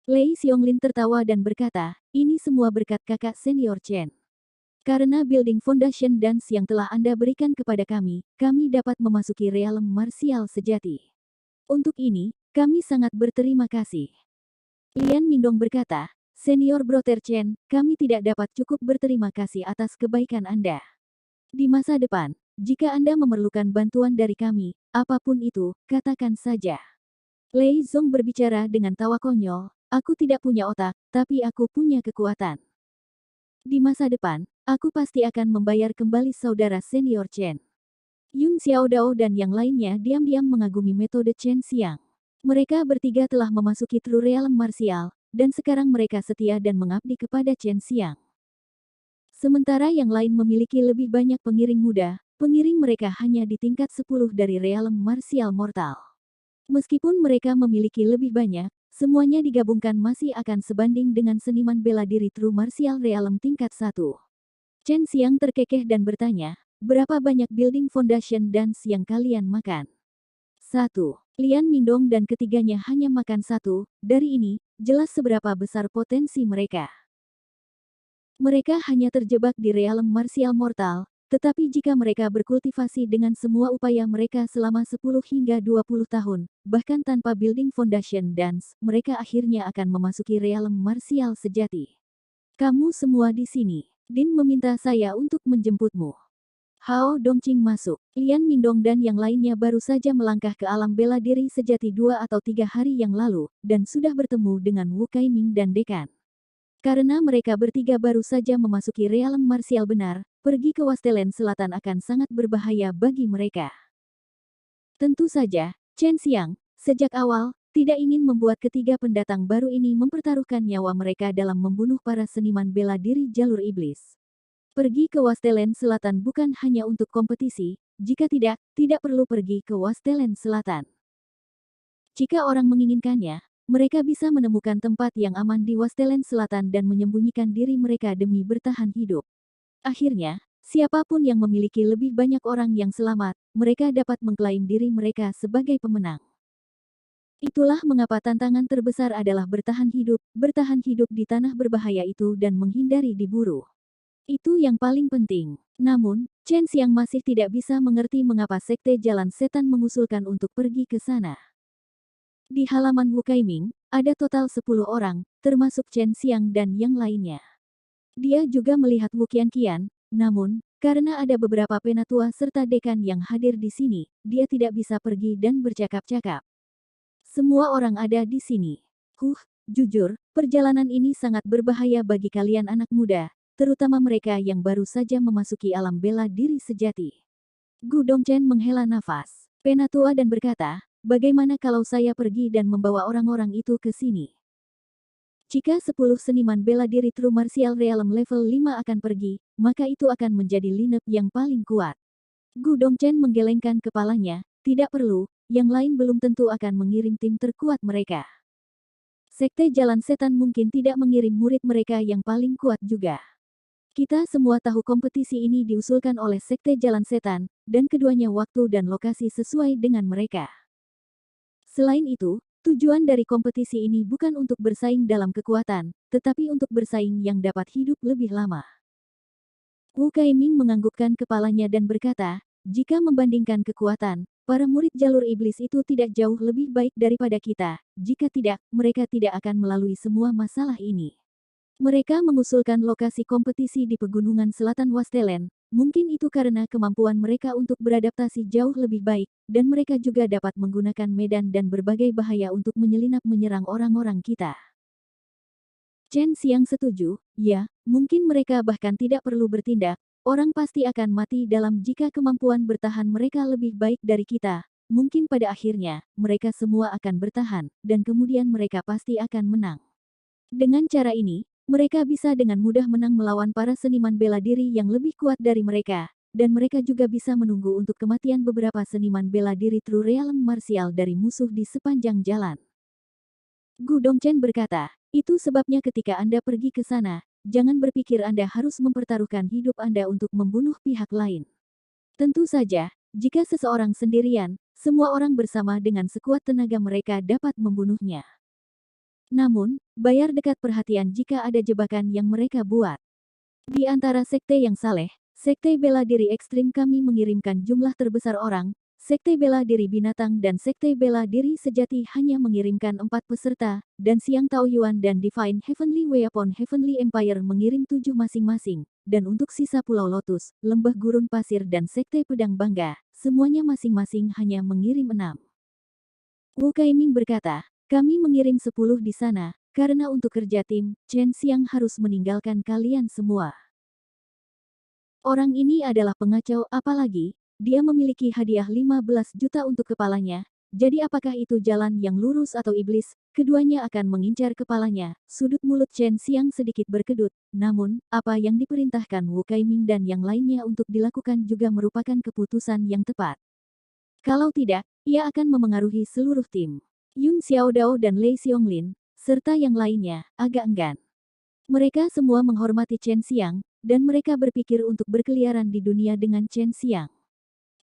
Lei Xiongling tertawa dan berkata, ini semua berkat kakak senior Chen. Karena building foundation dance yang telah Anda berikan kepada kami dapat memasuki realm martial sejati. Untuk ini, kami sangat berterima kasih. Lian Mingdong berkata, Senior Brother Chen, kami tidak dapat cukup berterima kasih atas kebaikan Anda. Di masa depan, jika Anda memerlukan bantuan dari kami, apapun itu, katakan saja. Lei Zong berbicara dengan tawa konyol, aku tidak punya otak, tapi aku punya kekuatan. Di masa depan, aku pasti akan membayar kembali saudara senior Chen. Yun Xiaodao dan yang lainnya diam-diam mengagumi metode Chen Xiang. Mereka bertiga telah memasuki True Realm Martial, dan sekarang mereka setia dan mengabdi kepada Chen Xiang. Sementara yang lain memiliki lebih banyak pengiring muda, pengiring mereka hanya di tingkat 10 dari Realm Martial Mortal. Meskipun mereka memiliki lebih banyak, semuanya digabungkan masih akan sebanding dengan seniman bela diri True Martial Realm tingkat 1. Chen Xiang terkekeh dan bertanya, berapa banyak building foundation dance yang kalian makan? 1. Lian Mingdong dan ketiganya hanya makan 1, dari ini, jelas seberapa besar potensi mereka. Mereka hanya terjebak di realm martial mortal, tetapi jika mereka berkultivasi dengan semua upaya mereka selama 10 hingga 20 tahun, bahkan tanpa building foundation dance, mereka akhirnya akan memasuki realm martial sejati. Kamu semua di sini. Din meminta saya untuk menjemputmu. Hao Dongqing masuk. Lian Mingdong dan yang lainnya baru saja melangkah ke alam bela diri sejati 2 atau 3 hari yang lalu, dan sudah bertemu dengan Wu Kaiming dan Dekan. Karena mereka bertiga baru saja memasuki realm martial benar, pergi ke Wastelen Selatan akan sangat berbahaya bagi mereka. Tentu saja, Chen Xiang, sejak awal, tidak ingin membuat ketiga pendatang baru ini mempertaruhkan nyawa mereka dalam membunuh para seniman bela diri jalur iblis. Pergi ke Wastelen Selatan bukan hanya untuk kompetisi, jika tidak, tidak perlu pergi ke Wastelen Selatan. Jika orang menginginkannya, mereka bisa menemukan tempat yang aman di Wastelen Selatan dan menyembunyikan diri mereka demi bertahan hidup. Akhirnya, siapapun yang memiliki lebih banyak orang yang selamat, mereka dapat mengklaim diri mereka sebagai pemenang. Itulah mengapa tantangan terbesar adalah bertahan hidup di tanah berbahaya itu dan menghindari diburu. Itu yang paling penting. Namun, Chen Xiang masih tidak bisa mengerti mengapa Sekte Jalan Setan mengusulkan untuk pergi ke sana. Di halaman Wu Kaiming, ada total 10 orang, termasuk Chen Xiang dan yang lainnya. Dia juga melihat Wu Qianqian, namun, karena ada beberapa penatua serta dekan yang hadir di sini, dia tidak bisa pergi dan bercakap-cakap. Semua orang ada di sini. Jujur, perjalanan ini sangat berbahaya bagi kalian anak muda, terutama mereka yang baru saja memasuki alam bela diri sejati. Gu Dongchen menghela nafas. Penatua dan berkata, bagaimana kalau saya pergi dan membawa orang-orang itu ke sini? Jika 10 seniman bela diri True Martial Realm level 5 akan pergi, maka itu akan menjadi lineup yang paling kuat. Gu Dongchen menggelengkan kepalanya, tidak perlu, yang lain belum tentu akan mengirim tim terkuat mereka. Sekte Jalan Setan mungkin tidak mengirim murid mereka yang paling kuat juga. Kita semua tahu kompetisi ini diusulkan oleh Sekte Jalan Setan, dan keduanya waktu dan lokasi sesuai dengan mereka. Selain itu, tujuan dari kompetisi ini bukan untuk bersaing dalam kekuatan, tetapi untuk bersaing yang dapat hidup lebih lama. Wu Kaiming menganggukkan kepalanya dan berkata, jika membandingkan kekuatan, para murid jalur iblis itu tidak jauh lebih baik daripada kita, jika tidak, mereka tidak akan melalui semua masalah ini. Mereka mengusulkan lokasi kompetisi di pegunungan selatan Wastelen, mungkin itu karena kemampuan mereka untuk beradaptasi jauh lebih baik, dan mereka juga dapat menggunakan medan dan berbagai bahaya untuk menyelinap menyerang orang-orang kita. Chen Xiang setuju, ya, mungkin mereka bahkan tidak perlu bertindak, orang pasti akan mati dalam jika kemampuan bertahan mereka lebih baik dari kita, mungkin pada akhirnya, mereka semua akan bertahan, dan kemudian mereka pasti akan menang. Dengan cara ini, mereka bisa dengan mudah menang melawan para seniman bela diri yang lebih kuat dari mereka, dan mereka juga bisa menunggu untuk kematian beberapa seniman bela diri True Realm Martial dari musuh di sepanjang jalan. Gu Dongchen berkata, itu sebabnya ketika Anda pergi ke sana, jangan berpikir Anda harus mempertaruhkan hidup Anda untuk membunuh pihak lain. Tentu saja, jika seseorang sendirian, semua orang bersama dengan sekuat tenaga mereka dapat membunuhnya. Namun, bayar dekat perhatian jika ada jebakan yang mereka buat. Di antara sekte yang saleh, sekte bela diri ekstrim kami mengirimkan jumlah terbesar orang, sekte bela diri binatang dan sekte bela diri sejati hanya mengirimkan 4 peserta, dan Siang Taoyuan dan Divine Heavenly Weapon Heavenly Empire mengirim 7 masing-masing, dan untuk sisa Pulau Lotus, Lembah Gurun Pasir dan sekte Pedang Bangga, semuanya masing-masing hanya mengirim 6. Wu Kaiming berkata, kami mengirim 10 di sana, karena untuk kerja tim, Chen Xiang harus meninggalkan kalian semua. Orang ini adalah pengacau, apalagi, dia memiliki hadiah 15 juta untuk kepalanya, jadi apakah itu jalan yang lurus atau iblis, keduanya akan mengincar kepalanya, sudut mulut Chen Xiang sedikit berkedut, namun, apa yang diperintahkan Wu Kaiming dan yang lainnya untuk dilakukan juga merupakan keputusan yang tepat. Kalau tidak, ia akan memengaruhi seluruh tim. Yun Xiaodao dan Lei Xionglin, serta yang lainnya, agak enggan. Mereka semua menghormati Chen Xiang, dan mereka berpikir untuk berkeliaran di dunia dengan Chen Xiang.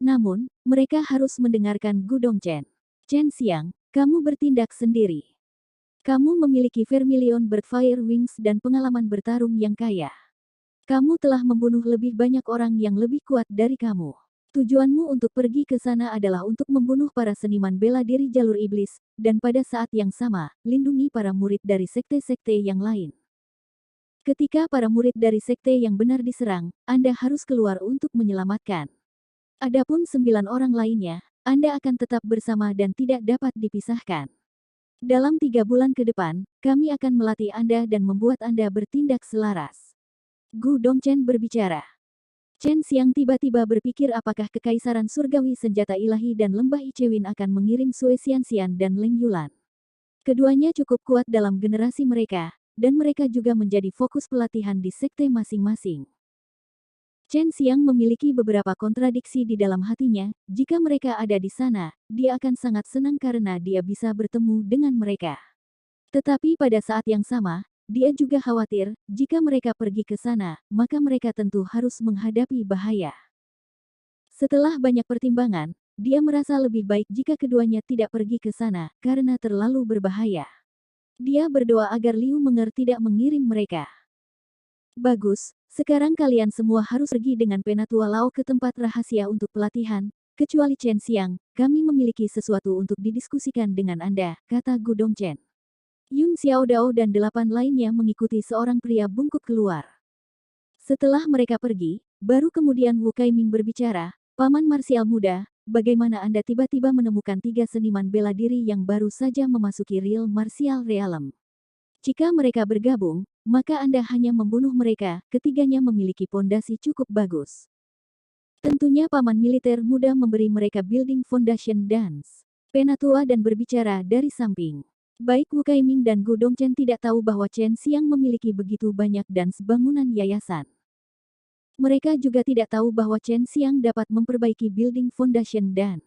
Namun, mereka harus mendengarkan Gu Dongchen. Chen Xiang, kamu bertindak sendiri. Kamu memiliki Vermilion Bird Fire Wings dan pengalaman bertarung yang kaya. Kamu telah membunuh lebih banyak orang yang lebih kuat dari kamu. Tujuanmu untuk pergi ke sana adalah untuk membunuh para seniman bela diri jalur iblis, dan pada saat yang sama, lindungi para murid dari sekte-sekte yang lain. Ketika para murid dari sekte yang benar diserang, Anda harus keluar untuk menyelamatkan. Adapun 9 orang lainnya, Anda akan tetap bersama dan tidak dapat dipisahkan. Dalam 3 bulan ke depan, kami akan melatih Anda dan membuat Anda bertindak selaras. Gu Dongchen berbicara. Chen Xiang tiba-tiba berpikir apakah Kekaisaran Surgawi Senjata Ilahi dan Lembah Ichewin akan mengirim Sue Xianxian dan Leng Yulan. Keduanya cukup kuat dalam generasi mereka, dan mereka juga menjadi fokus pelatihan di sekte masing-masing. Chen Xiang memiliki beberapa kontradiksi di dalam hatinya, jika mereka ada di sana, dia akan sangat senang karena dia bisa bertemu dengan mereka. Tetapi pada saat yang sama, dia juga khawatir, jika mereka pergi ke sana, maka mereka tentu harus menghadapi bahaya. Setelah banyak pertimbangan, dia merasa lebih baik jika keduanya tidak pergi ke sana, karena terlalu berbahaya. Dia berdoa agar Liu Menger tidak mengirim mereka. Bagus, sekarang kalian semua harus pergi dengan Penatua Lao ke tempat rahasia untuk pelatihan, kecuali Chen Xiang, kami memiliki sesuatu untuk didiskusikan dengan Anda, kata Gu Dongchen. Yun Xiaodao dan 8 lainnya mengikuti seorang pria bungkuk keluar. Setelah mereka pergi, baru kemudian Wu Kaiming berbicara, Paman Marsial Muda, bagaimana Anda tiba-tiba menemukan 3 seniman bela diri yang baru saja memasuki Real Martial Realm? Jika mereka bergabung, maka Anda hanya membunuh mereka, ketiganya memiliki pondasi cukup bagus. Tentunya Paman Militer Muda memberi mereka Building Foundation Dance. Penatua dan berbicara dari samping. Baik Wu Kaiming dan Gu Dongchen tidak tahu bahwa Chen Xiang memiliki begitu banyak dance bangunan yayasan. Mereka juga tidak tahu bahwa Chen Xiang dapat memperbaiki Building Foundation dan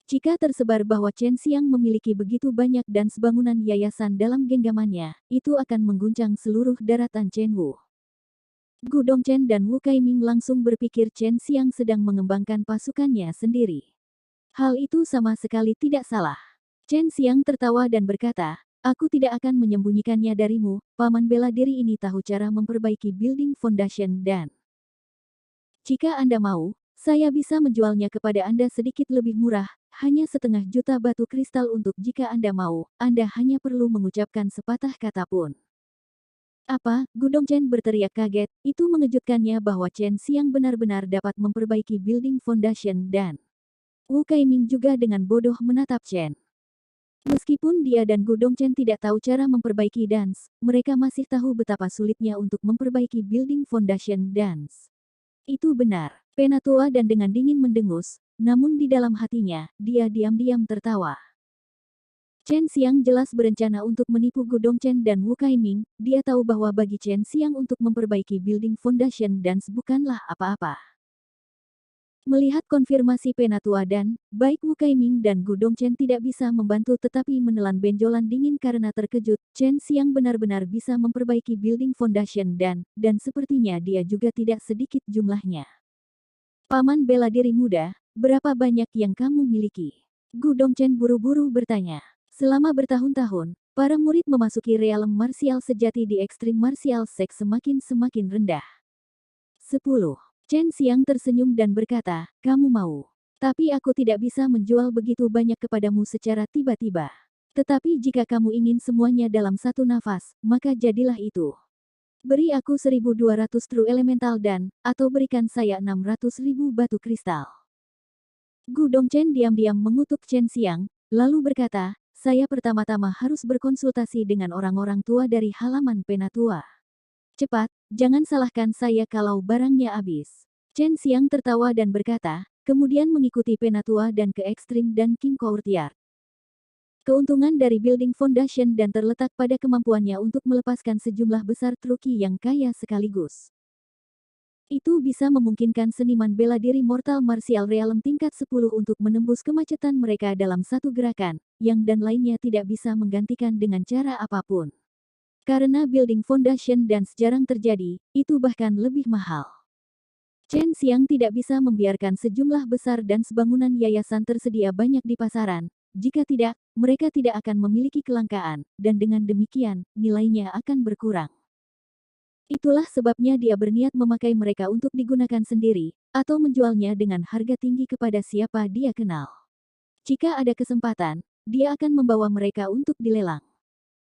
jika tersebar bahwa Chen Xiang memiliki begitu banyak dance bangunan yayasan dalam genggamannya, itu akan mengguncang seluruh daratan Chenwu. Gu Dongchen dan Wu Kaiming langsung berpikir Chen Xiang sedang mengembangkan pasukannya sendiri. Hal itu sama sekali tidak salah. Chen Xiang tertawa dan berkata, aku tidak akan menyembunyikannya darimu, paman bela diri ini tahu cara memperbaiki building foundation dan jika Anda mau, saya bisa menjualnya kepada Anda sedikit lebih murah, hanya 1/2 juta batu kristal untuk jika Anda mau, Anda hanya perlu mengucapkan sepatah kata pun. Apa? Gu Dongchen berteriak kaget, itu mengejutkannya bahwa Chen Xiang benar-benar dapat memperbaiki building foundation dan Wu Kaiming juga dengan bodoh menatap Chen. Meskipun dia dan Gu Dongchen tidak tahu cara memperbaiki dance, mereka masih tahu betapa sulitnya untuk memperbaiki building foundation dance. Itu benar. Penatua dan dengan dingin mendengus, namun di dalam hatinya, dia diam-diam tertawa. Chen Xiang jelas berencana untuk menipu Gu Dongchen dan Wu Kaiming, dia tahu bahwa bagi Chen Xiang untuk memperbaiki building foundation dance bukanlah apa-apa. Melihat konfirmasi Penatua dan, baik Wu Kaiming dan Gu Dongchen tidak bisa membantu tetapi menelan benjolan dingin karena terkejut, Chen Xiang benar-benar bisa memperbaiki building foundation dan sepertinya dia juga tidak sedikit jumlahnya. Paman bela diri muda, berapa banyak yang kamu miliki? Gu Dongchen buru-buru bertanya. Selama bertahun-tahun, para murid memasuki realm martial sejati di ekstrim martial sek semakin rendah. 10. Chen Xiang tersenyum dan berkata, kamu mau. Tapi aku tidak bisa menjual begitu banyak kepadamu secara tiba-tiba. Tetapi jika kamu ingin semuanya dalam satu nafas, maka jadilah itu. Beri aku 1.200 true elemental dan, atau berikan saya 600.000 batu kristal. Gu Dongchen diam-diam mengutuk Chen Xiang, lalu berkata, saya pertama-tama harus berkonsultasi dengan orang-orang tua dari halaman Penatua. Cepat, jangan salahkan saya kalau barangnya habis. Chen Xiang tertawa dan berkata, kemudian mengikuti Penatua dan ke ekstrim dan King Courtyard. Keuntungan dari Building Foundation dan terletak pada kemampuannya untuk melepaskan sejumlah besar truki yang kaya sekaligus. Itu bisa memungkinkan seniman bela diri Mortal Martial Realm tingkat 10 untuk menembus kemacetan mereka dalam satu gerakan, yang dan lainnya tidak bisa menggantikan dengan cara apapun. Karena Building Foundation dan jarang terjadi, itu bahkan lebih mahal. Chen Xiang tidak bisa membiarkan sejumlah besar dan sebangunan yayasan tersedia banyak di pasaran. Jika tidak, mereka tidak akan memiliki kelangkaan, dan dengan demikian, nilainya akan berkurang. Itulah sebabnya dia berniat memakai mereka untuk digunakan sendiri, atau menjualnya dengan harga tinggi kepada siapa dia kenal. Jika ada kesempatan, dia akan membawa mereka untuk dilelang.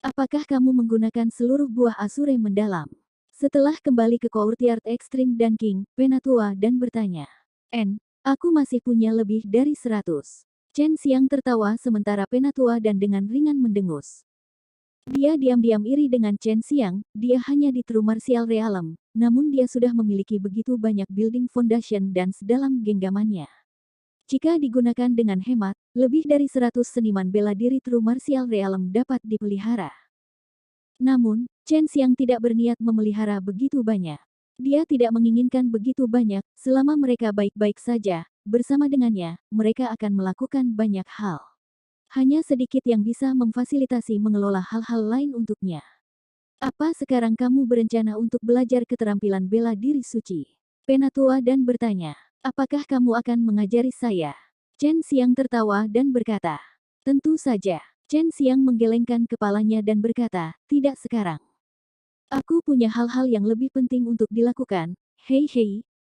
Apakah kamu menggunakan seluruh buah Asure mendalam? Setelah kembali ke Courtyard Extreme dan King, Penatua dan bertanya, aku masih punya lebih dari 100. Chen Xiang tertawa sementara Penatua dan dengan ringan mendengus. Dia diam-diam iri dengan Chen Xiang, dia hanya di True Martial Realm, namun dia sudah memiliki begitu banyak Building Foundation dan dalam genggamannya. Jika digunakan dengan hemat, lebih dari 100 seniman bela diri True Martial Realm dapat dipelihara. Namun, Chen Xiang tidak berniat memelihara begitu banyak. Dia tidak menginginkan begitu banyak, selama mereka baik-baik saja. Bersama dengannya, mereka akan melakukan banyak hal. Hanya sedikit yang bisa memfasilitasi mengelola hal-hal lain untuknya. Apa sekarang kamu berencana untuk belajar keterampilan bela diri suci? Penatua dan bertanya, apakah kamu akan mengajari saya? Chen Xiang tertawa dan berkata, tentu saja. Chen Xiang menggelengkan kepalanya dan berkata, tidak sekarang. Aku punya hal-hal yang lebih penting untuk dilakukan. Hei,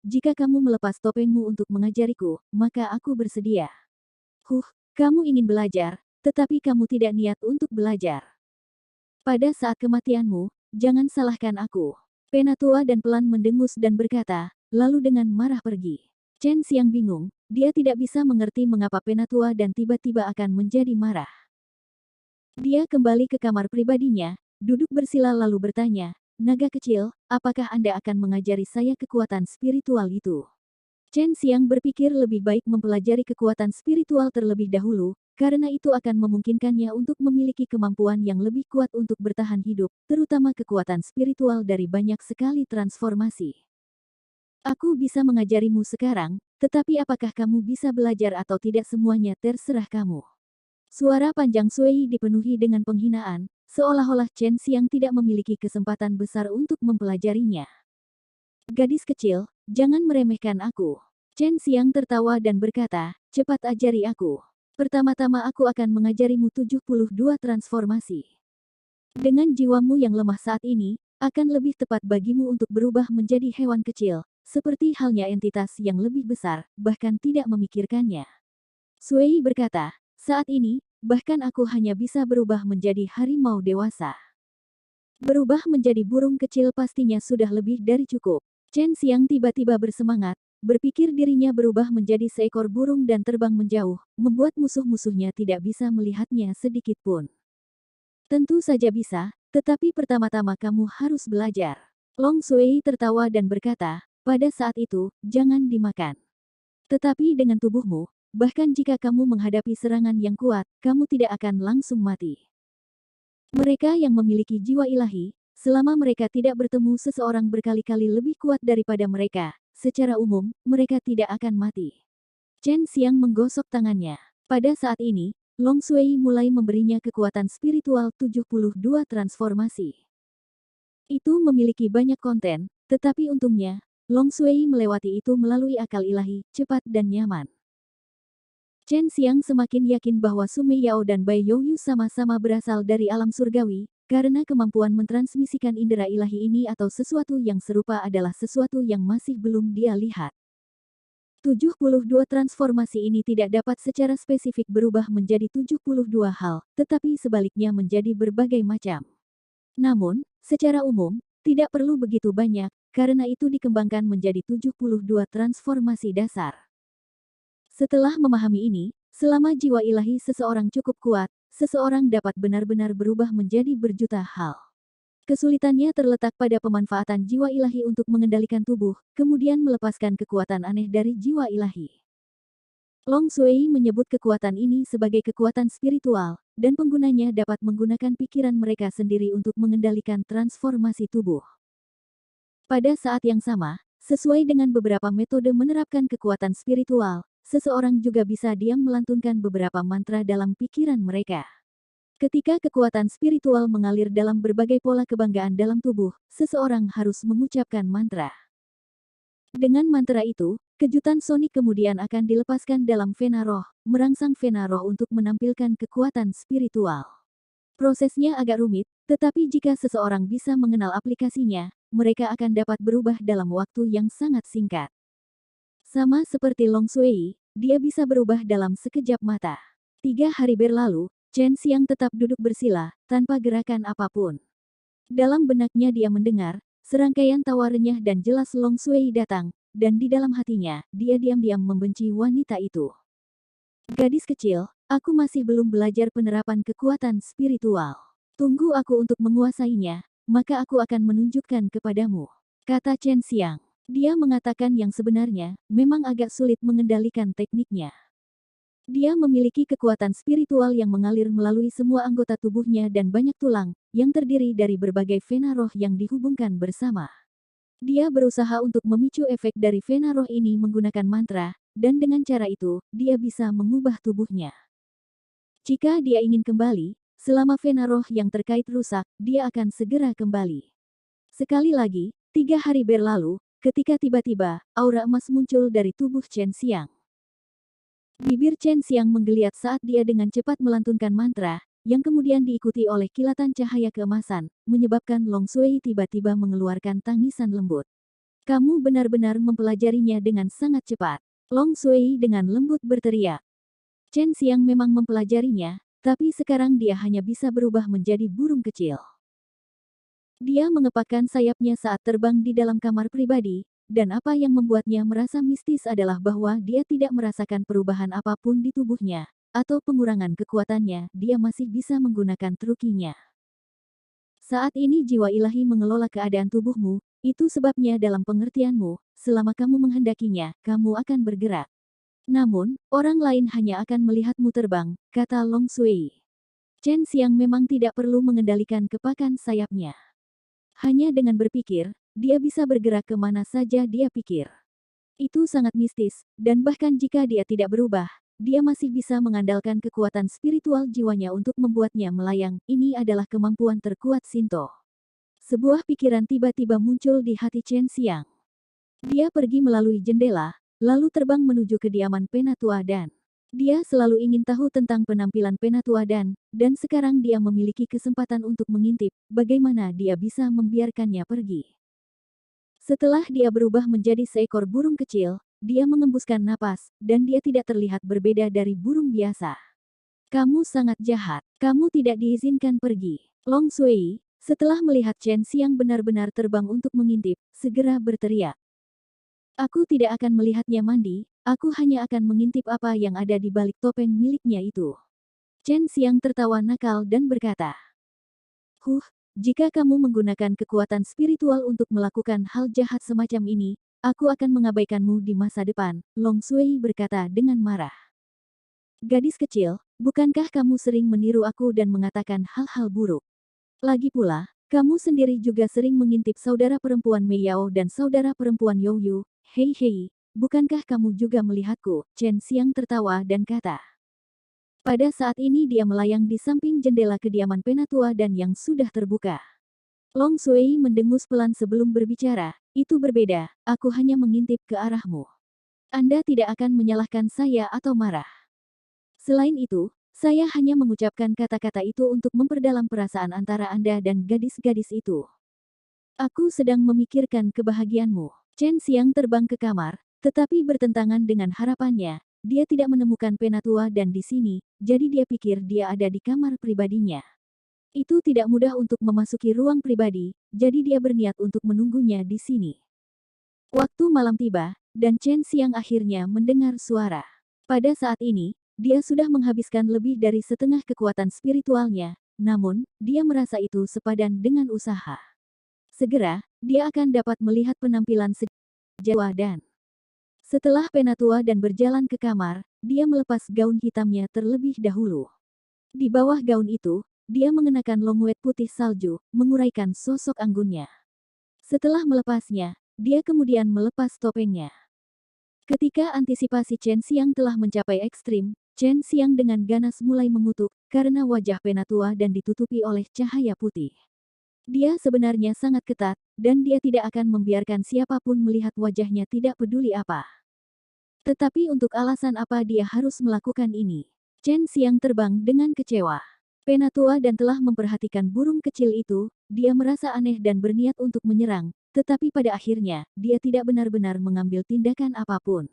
jika kamu melepas topengmu untuk mengajariku, maka aku bersedia. Kamu ingin belajar, tetapi kamu tidak niat untuk belajar. Pada saat kematianmu, jangan salahkan aku. Penatua dan pelan mendengus dan berkata, lalu dengan marah pergi. Chen Xiang bingung, dia tidak bisa mengerti mengapa Penatua dan tiba-tiba akan menjadi marah. Dia kembali ke kamar pribadinya, duduk bersila lalu bertanya, naga kecil, apakah Anda akan mengajari saya kekuatan spiritual itu? Chen Xiang berpikir lebih baik mempelajari kekuatan spiritual terlebih dahulu, karena itu akan memungkinkannya untuk memiliki kemampuan yang lebih kuat untuk bertahan hidup, terutama kekuatan spiritual dari banyak sekali transformasi. Aku bisa mengajarimu sekarang, tetapi apakah kamu bisa belajar atau tidak semuanya terserah kamu. Suara panjang Sui dipenuhi dengan penghinaan, seolah-olah Chen Xiang tidak memiliki kesempatan besar untuk mempelajarinya. Gadis kecil, jangan meremehkan aku. Chen Xiang tertawa dan berkata, cepat ajari aku. Pertama-tama aku akan mengajarimu 72 transformasi. Dengan jiwamu yang lemah saat ini, akan lebih tepat bagimu untuk berubah menjadi hewan kecil, seperti halnya entitas yang lebih besar, bahkan tidak memikirkannya. Sui berkata, saat ini, bahkan aku hanya bisa berubah menjadi harimau dewasa. Berubah menjadi burung kecil pastinya sudah lebih dari cukup. Chen Xiang tiba-tiba bersemangat, berpikir dirinya berubah menjadi seekor burung dan terbang menjauh, membuat musuh-musuhnya tidak bisa melihatnya sedikit pun. Tentu saja bisa, tetapi pertama-tama kamu harus belajar. Long Sui tertawa dan berkata, pada saat itu, jangan dimakan. Tetapi dengan tubuhmu, bahkan jika kamu menghadapi serangan yang kuat, kamu tidak akan langsung mati. Mereka yang memiliki jiwa ilahi, selama mereka tidak bertemu seseorang berkali-kali lebih kuat daripada mereka, secara umum, mereka tidak akan mati. Chen Xiang menggosok tangannya. Pada saat ini, Long Sui mulai memberinya kekuatan spiritual 72 transformasi. Itu memiliki banyak konten, tetapi untungnya, Long Sui melewati itu melalui akal ilahi, cepat dan nyaman. Chen Xiang semakin yakin bahwa Su Meiyao dan Bai Youyu sama-sama berasal dari alam surgawi, karena kemampuan mentransmisikan indera ilahi ini atau sesuatu yang serupa adalah sesuatu yang masih belum dia lihat. 72 transformasi ini tidak dapat secara spesifik berubah menjadi 72 hal, tetapi sebaliknya menjadi berbagai macam. Namun, secara umum, tidak perlu begitu banyak, karena itu dikembangkan menjadi 72 transformasi dasar. Setelah memahami ini, selama jiwa ilahi seseorang cukup kuat, seseorang dapat benar-benar berubah menjadi berjuta hal. Kesulitannya terletak pada pemanfaatan jiwa ilahi untuk mengendalikan tubuh, kemudian melepaskan kekuatan aneh dari jiwa ilahi. Long Sui menyebut kekuatan ini sebagai kekuatan spiritual, dan penggunanya dapat menggunakan pikiran mereka sendiri untuk mengendalikan transformasi tubuh. Pada saat yang sama, sesuai dengan beberapa metode menerapkan kekuatan spiritual, seseorang juga bisa diam melantunkan beberapa mantra dalam pikiran mereka. Ketika kekuatan spiritual mengalir dalam berbagai pola kebanggaan dalam tubuh, seseorang harus mengucapkan mantra. Dengan mantra itu, kejutan sonik kemudian akan dilepaskan dalam vena roh, merangsang vena roh untuk menampilkan kekuatan spiritual. Prosesnya agak rumit, tetapi jika seseorang bisa mengenal aplikasinya, mereka akan dapat berubah dalam waktu yang sangat singkat. Sama seperti Long Sui, dia bisa berubah dalam sekejap mata. 3 hari berlalu, Chen Xiang tetap duduk bersila, tanpa gerakan apapun. Dalam benaknya dia mendengar, serangkaian tawa renyah dan jelas Long Sui datang, dan di dalam hatinya, dia diam-diam membenci wanita itu. Gadis kecil, aku masih belum belajar penerapan kekuatan spiritual. Tunggu aku untuk menguasainya, maka aku akan menunjukkan kepadamu, kata Chen Xiang. Dia mengatakan yang sebenarnya, memang agak sulit mengendalikan tekniknya. Dia memiliki kekuatan spiritual yang mengalir melalui semua anggota tubuhnya dan banyak tulang, yang terdiri dari berbagai vena roh yang dihubungkan bersama. Dia berusaha untuk memicu efek dari vena roh ini menggunakan mantra, dan dengan cara itu, dia bisa mengubah tubuhnya. Jika dia ingin kembali, selama vena roh yang terkait rusak, dia akan segera kembali. Sekali lagi, 3 hari berlalu, ketika tiba-tiba, aura emas muncul dari tubuh Chen Xiang. Bibir Chen Xiang menggeliat saat dia dengan cepat melantunkan mantra, yang kemudian diikuti oleh kilatan cahaya keemasan, menyebabkan Long Sui tiba-tiba mengeluarkan tangisan lembut. Kamu benar-benar mempelajarinya dengan sangat cepat. Long Sui dengan lembut berteriak. Chen Xiang memang mempelajarinya, tapi sekarang dia hanya bisa berubah menjadi burung kecil. Dia mengepakkan sayapnya saat terbang di dalam kamar pribadi, dan apa yang membuatnya merasa mistis adalah bahwa dia tidak merasakan perubahan apapun di tubuhnya, atau pengurangan kekuatannya, dia masih bisa menggunakan trukinya. Saat ini jiwa ilahi mengelola keadaan tubuhmu, itu sebabnya dalam pengertianmu, selama kamu menghendakinya, kamu akan bergerak. Namun, orang lain hanya akan melihatmu terbang, kata Long Sui. Chen Xiang memang tidak perlu mengendalikan kepakan sayapnya. Hanya dengan berpikir, dia bisa bergerak kemana saja dia pikir. Itu sangat mistis, dan bahkan jika dia tidak berubah, dia masih bisa mengandalkan kekuatan spiritual jiwanya untuk membuatnya melayang. Ini adalah kemampuan terkuat Shinto. Sebuah pikiran tiba-tiba muncul di hati Chen Xiang. Dia pergi melalui jendela, lalu terbang menuju kediaman Penatua Dan. Dia selalu ingin tahu tentang penampilan Penatua Dan sekarang dia memiliki kesempatan untuk mengintip bagaimana dia bisa membiarkannya pergi. Setelah dia berubah menjadi seekor burung kecil, dia mengembuskan napas, dan dia tidak terlihat berbeda dari burung biasa. Kamu sangat jahat, kamu tidak diizinkan pergi. Long Sui, setelah melihat Chen Xiang benar-benar terbang untuk mengintip, segera berteriak. Aku tidak akan melihatnya mandi, aku hanya akan mengintip apa yang ada di balik topeng miliknya itu. Chen Xiang tertawa nakal dan berkata, jika kamu menggunakan kekuatan spiritual untuk melakukan hal jahat semacam ini, aku akan mengabaikanmu di masa depan, Long Sui berkata dengan marah. Gadis kecil, bukankah kamu sering meniru aku dan mengatakan hal-hal buruk? Lagi pula, kamu sendiri juga sering mengintip saudara perempuan Meiyao dan saudara perempuan Youyu. Hei, bukankah kamu juga melihatku? Chen Xiang tertawa dan kata. Pada saat ini dia melayang di samping jendela kediaman Penatua Dan yang sudah terbuka. Long Sui mendengus pelan sebelum berbicara, itu berbeda, aku hanya mengintip ke arahmu. Anda tidak akan menyalahkan saya atau marah. Selain itu, saya hanya mengucapkan kata-kata itu untuk memperdalam perasaan antara Anda dan gadis-gadis itu. Aku sedang memikirkan kebahagiaanmu. Chen Xiang terbang ke kamar, tetapi bertentangan dengan harapannya. Dia tidak menemukan Penatua dan di sini, jadi dia pikir dia ada di kamar pribadinya. Itu tidak mudah untuk memasuki ruang pribadi, jadi dia berniat untuk menunggunya di sini. Waktu malam tiba, dan Chen Xiang akhirnya mendengar suara. Pada saat ini, dia sudah menghabiskan lebih dari setengah kekuatan spiritualnya, namun, dia merasa itu sepadan dengan usaha. Segera, dia akan dapat melihat penampilan sejati dan setelah Penatua dan berjalan ke kamar, dia melepas gaun hitamnya terlebih dahulu. Di bawah gaun itu, dia mengenakan longwet putih salju, menguraikan sosok anggunnya. Setelah melepasnya, dia kemudian melepas topengnya. Ketika antisipasi Chen Xiang telah mencapai ekstrim, Chen Xiang dengan ganas mulai mengutuk, karena wajah Penatua dan ditutupi oleh cahaya putih. Dia sebenarnya sangat ketat, dan dia tidak akan membiarkan siapapun melihat wajahnya tidak peduli apa. Tetapi untuk alasan apa dia harus melakukan ini? Chen Xiang terbang dengan kecewa. Penatua dan telah memperhatikan burung kecil itu, dia merasa aneh dan berniat untuk menyerang, tetapi pada akhirnya, dia tidak benar-benar mengambil tindakan apapun.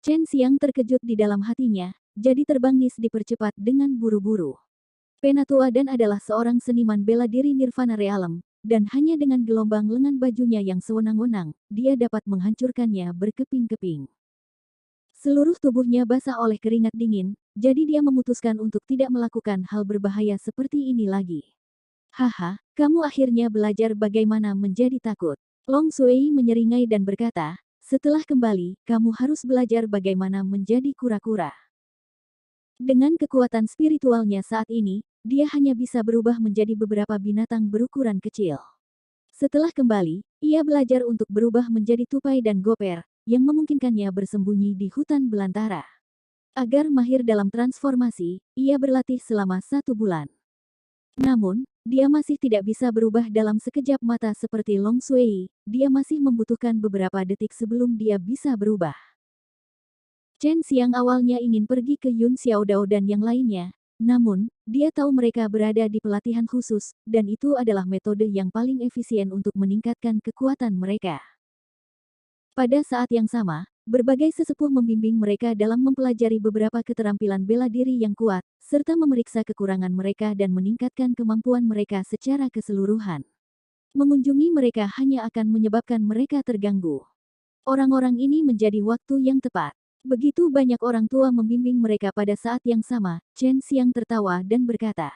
Chen Xiang terkejut di dalam hatinya, jadi terbang Nis dipercepat dengan buru-buru. Penatua dan adalah seorang seniman bela diri Nirvana Realm, dan hanya dengan gelombang lengan bajunya yang sewenang-wenang, dia dapat menghancurkannya berkeping-keping. Seluruh tubuhnya basah oleh keringat dingin, jadi dia memutuskan untuk tidak melakukan hal berbahaya seperti ini lagi. Haha, kamu akhirnya belajar bagaimana menjadi takut. Long Sui menyeringai dan berkata, setelah kembali, kamu harus belajar bagaimana menjadi kura-kura. Dengan kekuatan spiritualnya saat ini, dia hanya bisa berubah menjadi beberapa binatang berukuran kecil. Setelah kembali, ia belajar untuk berubah menjadi tupai dan goper, yang memungkinkannya bersembunyi di hutan belantara. Agar mahir dalam transformasi, ia berlatih selama 1 bulan. Namun, dia masih tidak bisa berubah dalam sekejap mata seperti Long Sui, dia masih membutuhkan beberapa detik sebelum dia bisa berubah. Chen Xiang awalnya ingin pergi ke Yun Xiaodao dan yang lainnya, namun, dia tahu mereka berada di pelatihan khusus, dan itu adalah metode yang paling efisien untuk meningkatkan kekuatan mereka. Pada saat yang sama, berbagai sesepuh membimbing mereka dalam mempelajari beberapa keterampilan bela diri yang kuat, serta memeriksa kekurangan mereka dan meningkatkan kemampuan mereka secara keseluruhan. Mengunjungi mereka hanya akan menyebabkan mereka terganggu. Orang-orang ini menjadi waktu yang tepat. Begitu banyak orang tua membimbing mereka pada saat yang sama, Chen Xiang tertawa dan berkata.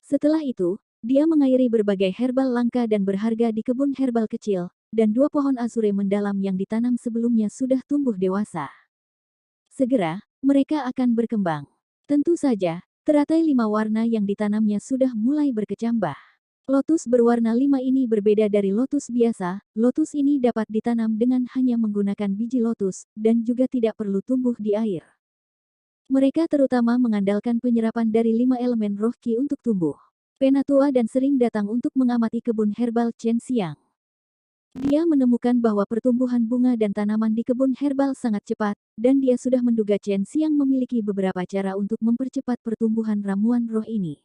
Setelah itu, dia mengairi berbagai herbal langka dan berharga di kebun herbal kecil, dan 2 pohon azure mendalam yang ditanam sebelumnya sudah tumbuh dewasa. Segera, mereka akan berkembang. Tentu saja, teratai 5 warna yang ditanamnya sudah mulai berkecambah. Lotus berwarna 5 ini berbeda dari lotus biasa, lotus ini dapat ditanam dengan hanya menggunakan biji lotus, dan juga tidak perlu tumbuh di air. Mereka terutama mengandalkan penyerapan dari 5 elemen roh Qi untuk tumbuh. Penatua dan sering datang untuk mengamati kebun herbal Chen Xiang. Dia menemukan bahwa pertumbuhan bunga dan tanaman di kebun herbal sangat cepat, dan dia sudah menduga Chen Xiang memiliki beberapa cara untuk mempercepat pertumbuhan ramuan roh ini.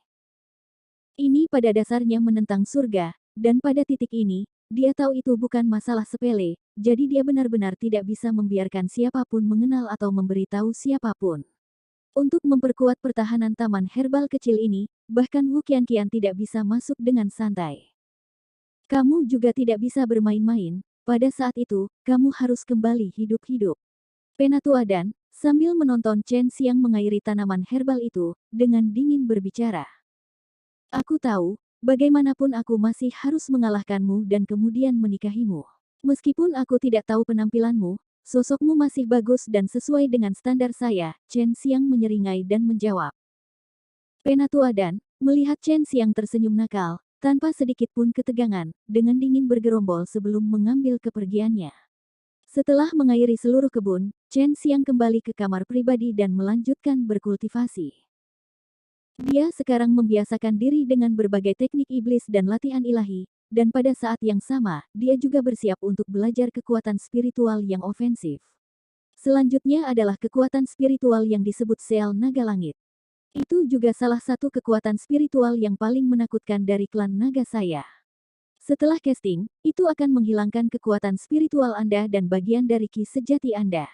Ini pada dasarnya menentang surga, dan pada titik ini, dia tahu itu bukan masalah sepele, jadi dia benar-benar tidak bisa membiarkan siapapun mengenal atau memberitahu siapapun. Untuk memperkuat pertahanan taman herbal kecil ini, bahkan Wu Qianqian tidak bisa masuk dengan santai. Kamu juga tidak bisa bermain-main, pada saat itu, kamu harus kembali hidup-hidup. Penatua dan, sambil menonton Chen Xiang mengairi tanaman herbal itu, dengan dingin berbicara. Aku tahu, bagaimanapun aku masih harus mengalahkanmu dan kemudian menikahimu. Meskipun aku tidak tahu penampilanmu, sosokmu masih bagus dan sesuai dengan standar saya, Chen Xiang menyeringai dan menjawab. Penatua dan, melihat Chen Xiang tersenyum nakal, tanpa sedikit pun ketegangan, dengan dingin bergerombol sebelum mengambil kepergiannya. Setelah mengairi seluruh kebun, Chen Xiang kembali ke kamar pribadi dan melanjutkan berkultivasi. Dia sekarang membiasakan diri dengan berbagai teknik iblis dan latihan ilahi, dan pada saat yang sama, dia juga bersiap untuk belajar kekuatan spiritual yang ofensif. Selanjutnya adalah kekuatan spiritual yang disebut Sel Naga Langit. Itu juga salah satu kekuatan spiritual yang paling menakutkan dari klan naga saya. Setelah casting, itu akan menghilangkan kekuatan spiritual Anda dan bagian dari ki sejati Anda.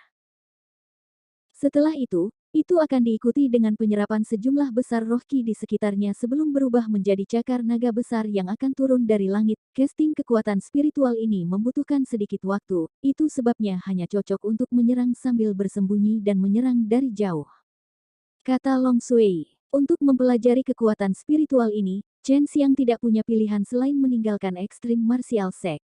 Setelah itu akan diikuti dengan penyerapan sejumlah besar roh ki di sekitarnya sebelum berubah menjadi cakar naga besar yang akan turun dari langit. Casting kekuatan spiritual ini membutuhkan sedikit waktu, itu sebabnya hanya cocok untuk menyerang sambil bersembunyi dan menyerang dari jauh. Kata Long Sui. Untuk mempelajari kekuatan spiritual ini, Chen Xiang tidak punya pilihan selain meninggalkan Extreme Martial Sect.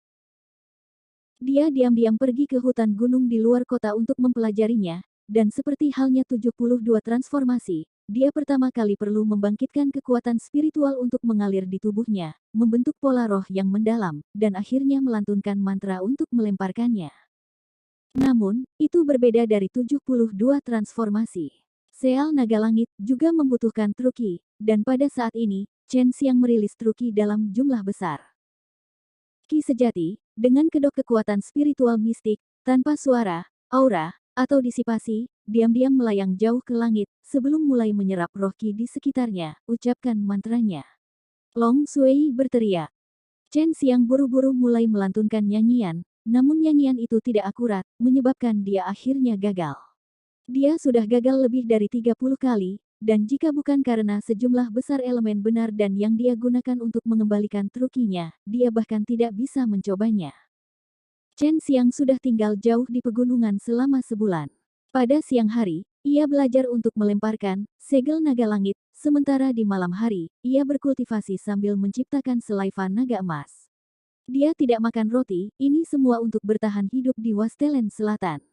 Dia diam-diam pergi ke hutan gunung di luar kota untuk mempelajarinya, dan seperti halnya 72 transformasi, dia pertama kali perlu membangkitkan kekuatan spiritual untuk mengalir di tubuhnya, membentuk pola roh yang mendalam, dan akhirnya melantunkan mantra untuk melemparkannya. Namun, itu berbeda dari 72 transformasi. Sel Naga Langit juga membutuhkan truki, dan pada saat ini, Chen Xiang merilis truki dalam jumlah besar. Ki sejati, dengan kedok kekuatan spiritual mistik, tanpa suara, aura, atau disipasi, diam-diam melayang jauh ke langit, sebelum mulai menyerap roh ki di sekitarnya, ucapkan mantranya. Long Sui berteriak. Chen Xiang buru-buru mulai melantunkan nyanyian, namun nyanyian itu tidak akurat, menyebabkan dia akhirnya gagal. Dia sudah gagal lebih dari 30 kali, dan jika bukan karena sejumlah besar elemen benar dan yang dia gunakan untuk mengembalikan trukinya, dia bahkan tidak bisa mencobanya. Chen Xiang sudah tinggal jauh di pegunungan selama sebulan. Pada siang hari, ia belajar untuk melemparkan segel naga langit, sementara di malam hari, ia berkultivasi sambil menciptakan selaiva naga emas. Dia tidak makan roti, ini semua untuk bertahan hidup di Wastelen Selatan.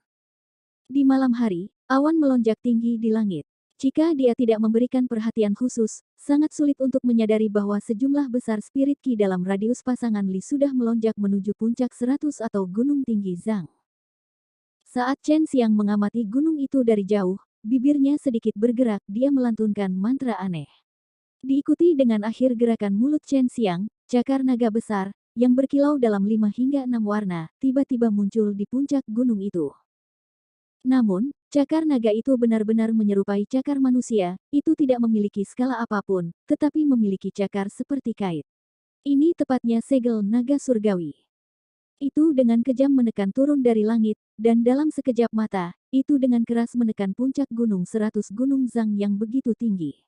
Di malam hari, awan melonjak tinggi di langit. Jika dia tidak memberikan perhatian khusus, sangat sulit untuk menyadari bahwa sejumlah besar spirit ki dalam radius pasangan Li sudah melonjak menuju puncak 100 atau gunung tinggi Zhang. Saat Chen Xiang mengamati gunung itu dari jauh, bibirnya sedikit bergerak, dia melantunkan mantra aneh. Diikuti dengan akhir gerakan mulut Chen Xiang, cakar naga besar, yang berkilau dalam 5 hingga 6 warna, tiba-tiba muncul di puncak gunung itu. Namun, cakar naga itu benar-benar menyerupai cakar manusia, itu tidak memiliki skala apapun, tetapi memiliki cakar seperti kait. Ini tepatnya segel naga surgawi. Itu dengan kejam menekan turun dari langit, dan dalam sekejap mata, itu dengan keras menekan puncak gunung 100 Gunung Zhang yang begitu tinggi.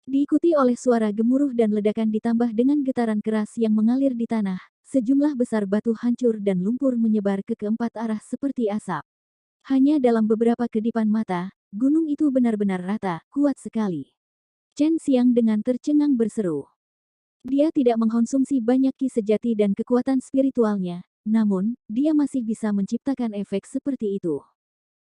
Diikuti oleh suara gemuruh dan ledakan ditambah dengan getaran keras yang mengalir di tanah, sejumlah besar batu hancur dan lumpur menyebar ke keempat arah seperti asap. Hanya dalam beberapa kedipan mata, gunung itu benar-benar rata, kuat sekali. Chen Xiang dengan tercengang berseru. Dia tidak mengkonsumsi banyak ki sejati dan kekuatan spiritualnya, namun, dia masih bisa menciptakan efek seperti itu.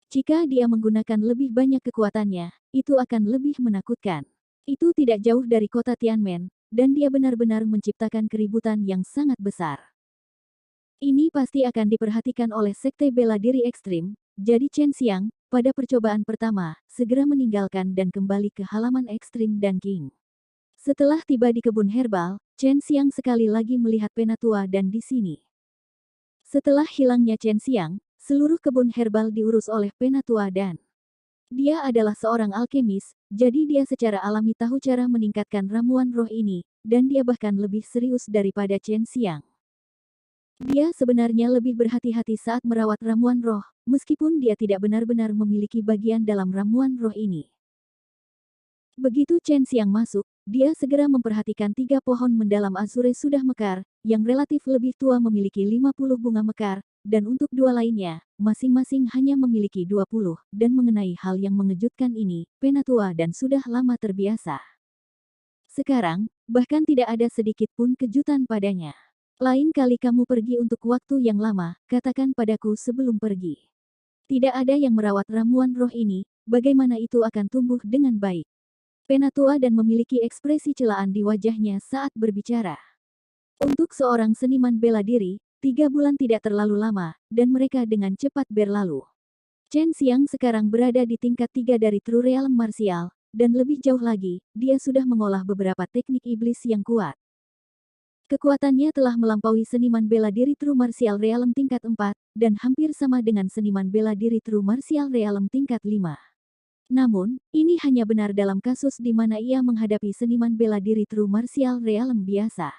Jika dia menggunakan lebih banyak kekuatannya, itu akan lebih menakutkan. Itu tidak jauh dari kota Tianmen, dan dia benar-benar menciptakan keributan yang sangat besar. Ini pasti akan diperhatikan oleh Sekte Bela Diri Ekstrim, jadi Chen Xiang, pada percobaan pertama, segera meninggalkan dan kembali ke halaman Ekstrim dan King. Setelah tiba di kebun herbal, Chen Xiang sekali lagi melihat Penatua dan di sini. Setelah hilangnya Chen Xiang, seluruh kebun herbal diurus oleh Penatua dan dia adalah seorang alkemis, jadi dia secara alami tahu cara meningkatkan ramuan roh ini, dan dia bahkan lebih serius daripada Chen Xiang. Dia sebenarnya lebih berhati-hati saat merawat ramuan roh, meskipun dia tidak benar-benar memiliki bagian dalam ramuan roh ini. Begitu Chen Xiang masuk, dia segera memperhatikan 3 pohon mendalam azure sudah mekar, yang relatif lebih tua memiliki 50 bunga mekar, dan untuk 2 lainnya, masing-masing hanya memiliki 20, dan mengenai hal yang mengejutkan ini, Penatua dan sudah lama terbiasa. Sekarang, bahkan tidak ada sedikit pun kejutan padanya. Lain kali kamu pergi untuk waktu yang lama, katakan padaku sebelum pergi. Tidak ada yang merawat ramuan roh ini, bagaimana itu akan tumbuh dengan baik. Penatua dan memiliki ekspresi celaan di wajahnya saat berbicara. Untuk seorang seniman bela diri, 3 bulan tidak terlalu lama, dan mereka dengan cepat berlalu. Chen Xiang sekarang berada di tingkat 3 dari True Realm Martial, dan lebih jauh lagi, dia sudah mengolah beberapa teknik iblis yang kuat. Kekuatannya telah melampaui seniman bela diri True Martial Realm tingkat 4, dan hampir sama dengan seniman bela diri True Martial Realm tingkat 5. Namun, ini hanya benar dalam kasus di mana ia menghadapi seniman bela diri True Martial Realm biasa.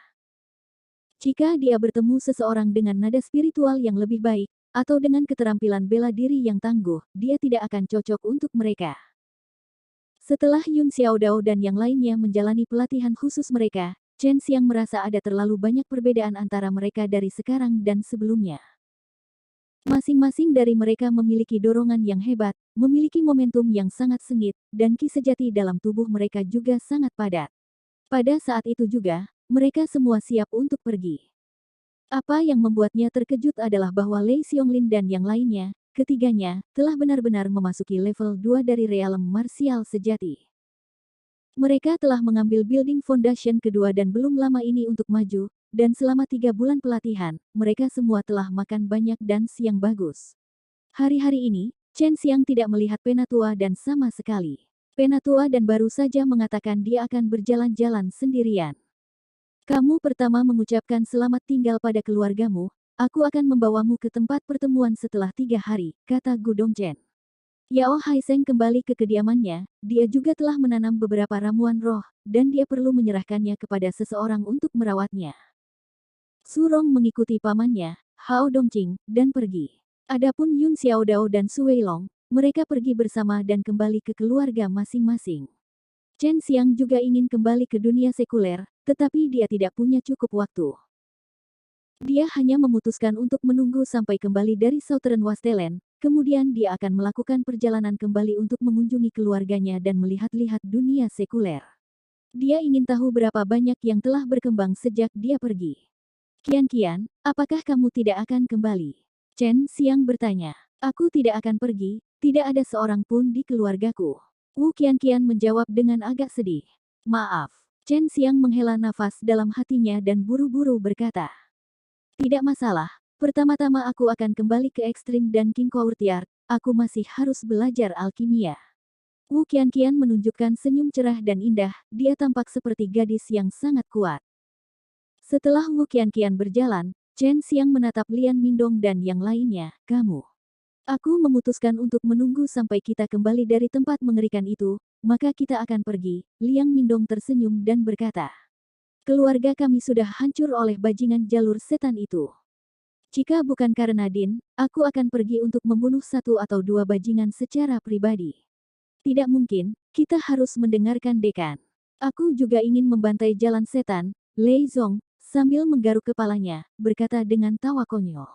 Jika dia bertemu seseorang dengan nada spiritual yang lebih baik, atau dengan keterampilan bela diri yang tangguh, dia tidak akan cocok untuk mereka. Setelah Yun Xiaodao dan yang lainnya menjalani pelatihan khusus mereka, Chen Xiang merasa ada terlalu banyak perbedaan antara mereka dari sekarang dan sebelumnya. Masing-masing dari mereka memiliki dorongan yang hebat, memiliki momentum yang sangat sengit, dan ki sejati dalam tubuh mereka juga sangat padat. Pada saat itu juga, mereka semua siap untuk pergi. Apa yang membuatnya terkejut adalah bahwa Lei Xiongling dan yang lainnya, ketiganya, telah benar-benar memasuki level 2 dari realem marsial sejati. Mereka telah mengambil building foundation kedua dan belum lama ini untuk maju, dan selama 3 bulan pelatihan, mereka semua telah makan banyak dan siang bagus. Hari-hari ini, Chen Xiang tidak melihat Penatua dan sama sekali. Penatua dan baru saja mengatakan dia akan berjalan-jalan sendirian. Kamu pertama mengucapkan selamat tinggal pada keluargamu, aku akan membawamu ke tempat pertemuan setelah 3 hari, kata Gu Dongchen. Yao Haiseng kembali ke kediamannya, dia juga telah menanam beberapa ramuan roh, dan dia perlu menyerahkannya kepada seseorang untuk merawatnya. Surong mengikuti pamannya, Hao Dongqing, dan pergi. Adapun Yun Xiaodao dan Su Weilong, mereka pergi bersama dan kembali ke keluarga masing-masing. Chen Xiang juga ingin kembali ke dunia sekuler, tetapi dia tidak punya cukup waktu. Dia hanya memutuskan untuk menunggu sampai kembali dari Southern Wastelen, kemudian dia akan melakukan perjalanan kembali untuk mengunjungi keluarganya dan melihat-lihat dunia sekuler. Dia ingin tahu berapa banyak yang telah berkembang sejak dia pergi. Kian, apakah kamu tidak akan kembali? Chen Xiang bertanya. Aku tidak akan pergi, tidak ada seorang pun di keluargaku. Wu Kian menjawab dengan agak sedih. Maaf. Chen Xiang menghela nafas dalam hatinya dan buru-buru berkata. Tidak masalah, pertama-tama aku akan kembali ke ekstrim dan King Courtyard, aku masih harus belajar alkimia. Wu Qian menunjukkan senyum cerah dan indah, dia tampak seperti gadis yang sangat kuat. Setelah Wu Qian berjalan, Chen Xiang menatap Lian Mingdong dan yang lainnya, kamu. Aku memutuskan untuk menunggu sampai kita kembali dari tempat mengerikan itu, maka kita akan pergi, Liang Mingdong tersenyum dan berkata. Keluarga kami sudah hancur oleh bajingan jalur setan itu. Jika bukan karena Din, aku akan pergi untuk membunuh 1 atau 2 bajingan secara pribadi. Tidak mungkin, kita harus mendengarkan dekan. Aku juga ingin membantai jalan setan, Lei Zong, sambil menggaruk kepalanya, berkata dengan tawa konyol.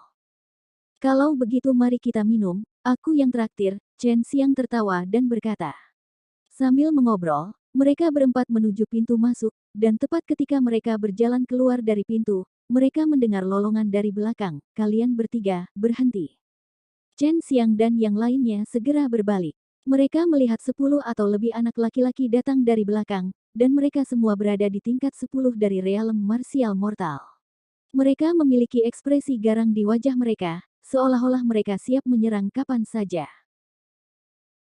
Kalau begitu mari kita minum, aku yang traktir, Chen Xiang tertawa dan berkata. Sambil mengobrol, mereka berempat menuju pintu masuk, dan tepat ketika mereka berjalan keluar dari pintu, mereka mendengar lolongan dari belakang, kalian bertiga, berhenti. Chen Xiang dan yang lainnya segera berbalik. Mereka melihat 10 atau lebih anak laki-laki datang dari belakang, dan mereka semua berada di tingkat 10 dari realem marsial mortal. Mereka memiliki ekspresi garang di wajah mereka, seolah-olah mereka siap menyerang kapan saja.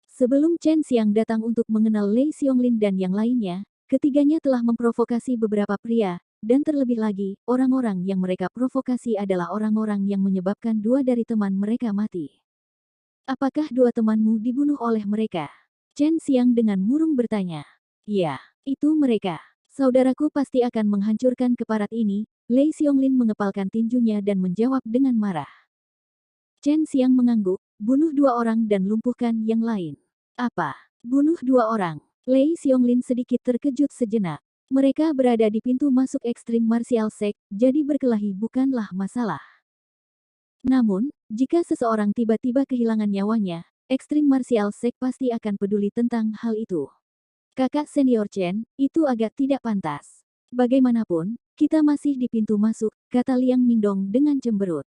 Sebelum Chen Xiang datang untuk mengenal Lei Xiongling dan yang lainnya, ketiganya telah memprovokasi beberapa pria, dan terlebih lagi, orang-orang yang mereka provokasi adalah orang-orang yang menyebabkan 2 dari teman mereka mati. Apakah 2 temanmu dibunuh oleh mereka? Chen Xiang dengan murung bertanya. Ya, itu mereka. Saudaraku pasti akan menghancurkan keparat ini, Lei Xiongling mengepalkan tinjunya dan menjawab dengan marah. Chen Xiang mengangguk, bunuh 2 orang dan lumpuhkan yang lain. Apa? Bunuh 2 orang? Lei Xiongling sedikit terkejut sejenak. Mereka berada di pintu masuk ekstrim martial sect, jadi berkelahi bukanlah masalah. Namun, jika seseorang tiba-tiba kehilangan nyawanya, ekstrim martial sect pasti akan peduli tentang hal itu. Kakak senior Chen, itu agak tidak pantas. Bagaimanapun, kita masih di pintu masuk, kata Liang Mingdong dengan cemberut.